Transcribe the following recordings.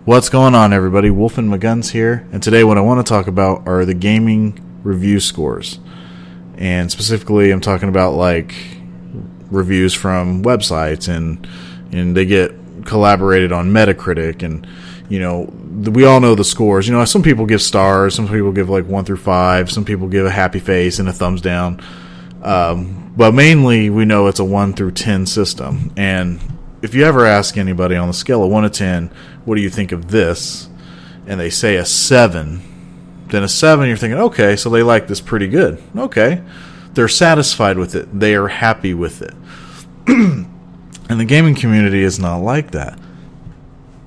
What's going on, everybody? Wolf and McGuns here, and today what I want to talk about are the gaming review scores. And specifically, I'm talking about like reviews from websites, and they get collaborated on Metacritic, and we all know the scores. Some people give stars, some people give like 1 through 5, some people give a happy face and a thumbs down. But mainly, we know it's a 1 through 10 system. And if you ever ask anybody on the scale of 1 to 10, what do you think of this? And they say a 7. Then a 7, you're thinking, okay, so they like this pretty good. Okay. They're satisfied with it. They are happy with it. And the gaming community is not like that.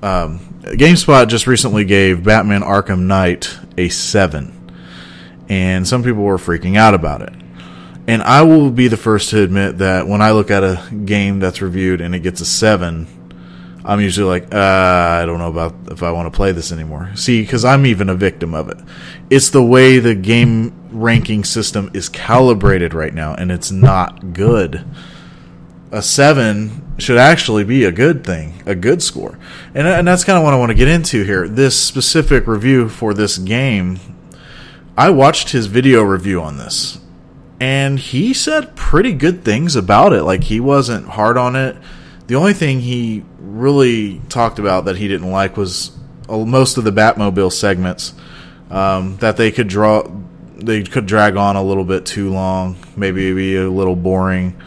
Gamespot just recently gave Batman Arkham Knight a 7. And some people were freaking out about it. And I will be the first to admit that when I look at a game that's reviewed and it gets a 7, I'm usually like, I don't know about if I want to play this anymore. See, because I'm even a victim of it. It's the way the game ranking system is calibrated right now, and it's not good. A 7 should actually be a good thing, a good score. And that's kind of what I want to get into here. This specific review for this game, I watched his video review on this. And he said pretty good things about it. Like, he wasn't hard on it. The only thing he really talked about that he didn't like was most of the Batmobile segments that they could drag on a little bit too long, maybe be a little boring,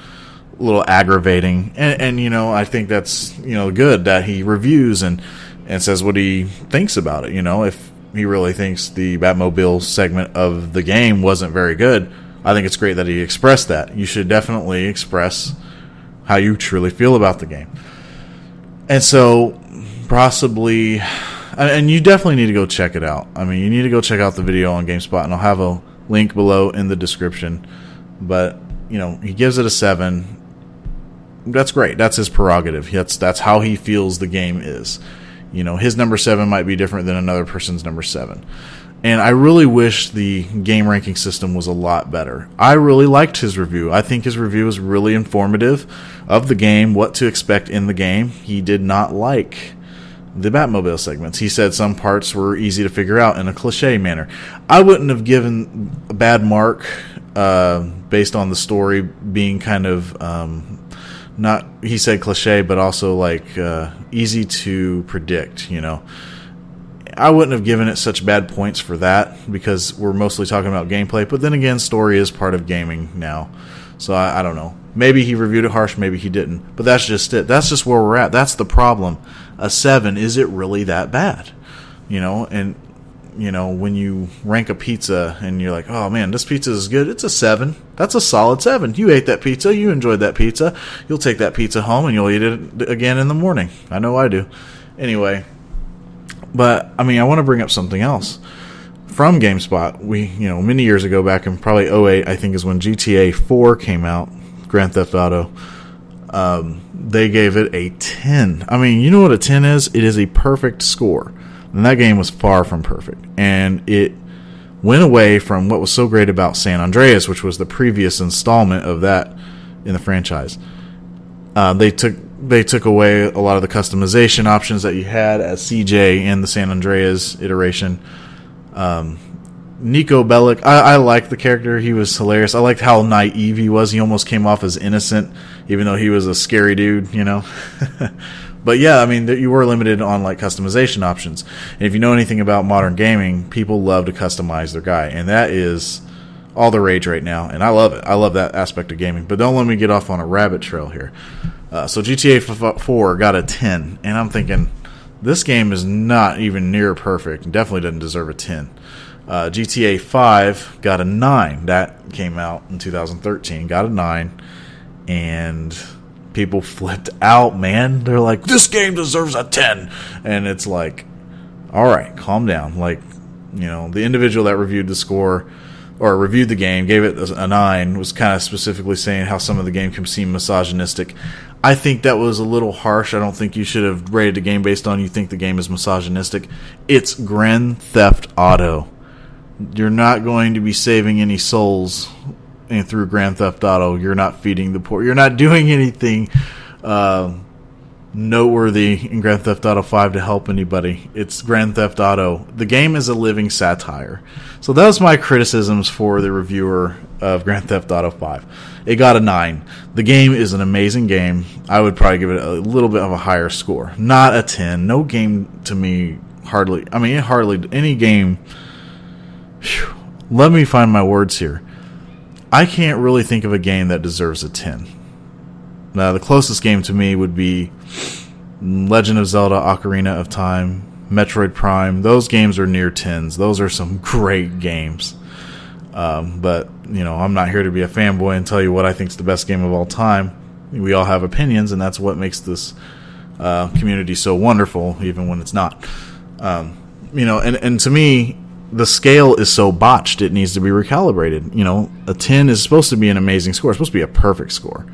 a little aggravating. And I think that's good that he reviews and says what he thinks about it. If he really thinks the Batmobile segment of the game wasn't very good, I think it's great that he expressed that. You should definitely express how you truly feel about the game. And so, possibly, and you definitely need to go check it out. I mean, you need to go check out the video on GameSpot, and I'll have a link below in the description. But, he gives it a 7. That's great. That's his prerogative. That's how he feels the game is. His number 7 might be different than another person's number 7. And I really wish the game ranking system was a lot better. I really liked his review. I think his review was really informative of the game, what to expect in the game. He did not like the Batmobile segments. He said some parts were easy to figure out in a cliche manner. I wouldn't have given a bad mark based on the story being kind of not, he said cliche, but also like easy to predict, I wouldn't have given it such bad points for that because we're mostly talking about gameplay. But then again, story is part of gaming now. So I don't know. Maybe he reviewed it harsh, maybe he didn't. But that's just it. That's just where we're at. That's the problem. A 7, is it really that bad? And, when you rank a pizza and you're like, oh man, this pizza is good. It's a 7. That's a solid 7. You ate that pizza. You enjoyed that pizza. You'll take that pizza home and you'll eat it again in the morning. I know I do. Anyway. But, I want to bring up something else. From GameSpot, we, many years ago, back in probably 2008, I think is when GTA 4 came out, Grand Theft Auto, they gave it a 10. You know what a 10 is? It is a perfect score. And that game was far from perfect. And it went away from what was so great about San Andreas, which was the previous installment of that in the franchise. They took away a lot of the customization options that you had as CJ in the San Andreas iteration. Nico Bellic, I liked the character. He was hilarious. I liked how naive he was. He almost came off as innocent, even though he was a scary dude, But yeah, you were limited on like customization options. And if you know anything about modern gaming, people love to customize their guy, and that is all the rage right now. And I love it. I love that aspect of gaming. But don't let me get off on a rabbit trail here. So GTA 4 got a 10, and I'm thinking, this game is not even near perfect, and definitely doesn't deserve a 10. GTA 5 got a 9. That came out in 2013, got a 9, and people flipped out, man. They're like, this game deserves a 10. And it's like, all right, calm down. Like, the individual that reviewed the score or reviewed the game, gave it a 9, was kind of specifically saying how some of the game can seem misogynistic. I think that was a little harsh. I don't think you should have rated the game based on you think the game is misogynistic. It's Grand Theft Auto. You're not going to be saving any souls through Grand Theft Auto. You're not feeding the poor. You're not doing anything noteworthy in Grand Theft Auto 5 to help anybody. It's Grand Theft Auto. The game is a living satire. So that was my criticisms for the reviewer of Grand Theft Auto 5. It got a 9. The game is an amazing game. I would probably give it a little bit of a higher score. Not a 10. No game to me hardly any game. Whew, let me find my words here. I can't really think of a game that deserves a 10. Now, the closest game to me would be Legend of Zelda Ocarina of Time, Metroid Prime. Those games are near 10s. Those are some great games. But, you know, I'm not here to be a fanboy and tell you what I think is the best game of all time. We all have opinions, and that's what makes this community so wonderful, even when it's not. You know, and to me, the scale is so botched, it needs to be recalibrated. You know, a 10 is supposed to be an amazing score. It's supposed to be a perfect score.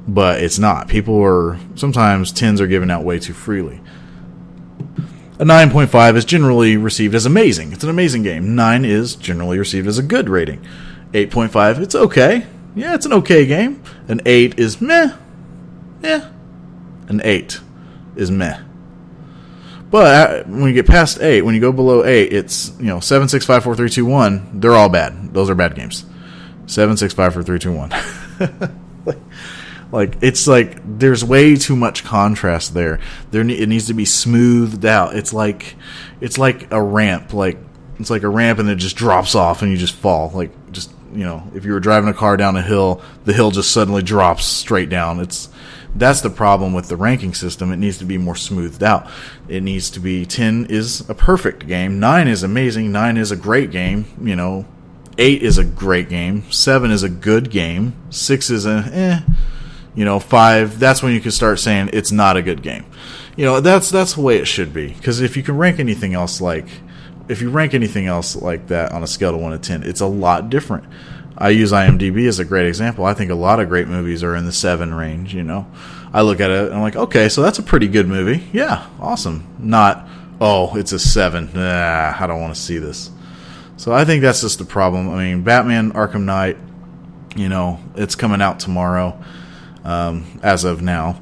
But it's not. Sometimes 10s are given out way too freely. A 9.5 is generally received as amazing. It's an amazing game. 9 is generally received as a good rating. 8.5, it's okay. Yeah, it's an okay game. An 8 is meh. Yeah. An 8 is meh. But when you get past 8, when you go below 8, it's, you know, 7, 6, 5, 4, 3, 2, 1. They're all bad. Those are bad games. 7, 6, 5, 4, 3, 2, 1. Like, it's like there's way too much contrast there. It needs to be smoothed out. It's like a ramp. It's like a ramp and it just drops off and you just fall. Like, just, you know, if you were driving a car down a hill, the hill just suddenly drops straight down. That's the problem with the ranking system. It needs to be more smoothed out. It needs to be 10 is a perfect game. 9 is amazing. 9 is a great game. You know, 8 is a great game. 7 is a good game. 6 is a eh. You know, 5, that's when you can start saying it's not a good game. You know, that's the way it should be. Because if you rank anything else like that on a scale of 1 to 10, it's a lot different. I use IMDb as a great example. I think a lot of great movies are in the 7 range, you know. I look at it and I'm like, okay, so that's a pretty good movie. Yeah, awesome. Not, oh, it's a 7. I don't want to see this. So I think that's just the problem. I mean, Batman Arkham Knight, you know, it's coming out tomorrow. As of now,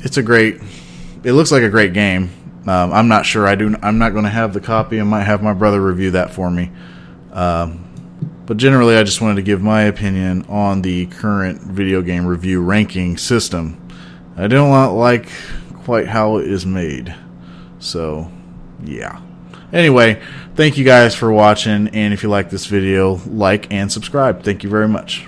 it looks like a great game. I'm not sure. I'm not going to have the copy. I might have my brother review that for me. But generally, I just wanted to give my opinion on the current video game review ranking system. I don't like quite how it is made. So, yeah. Anyway, thank you guys for watching. And if you like this video, like and subscribe. Thank you very much.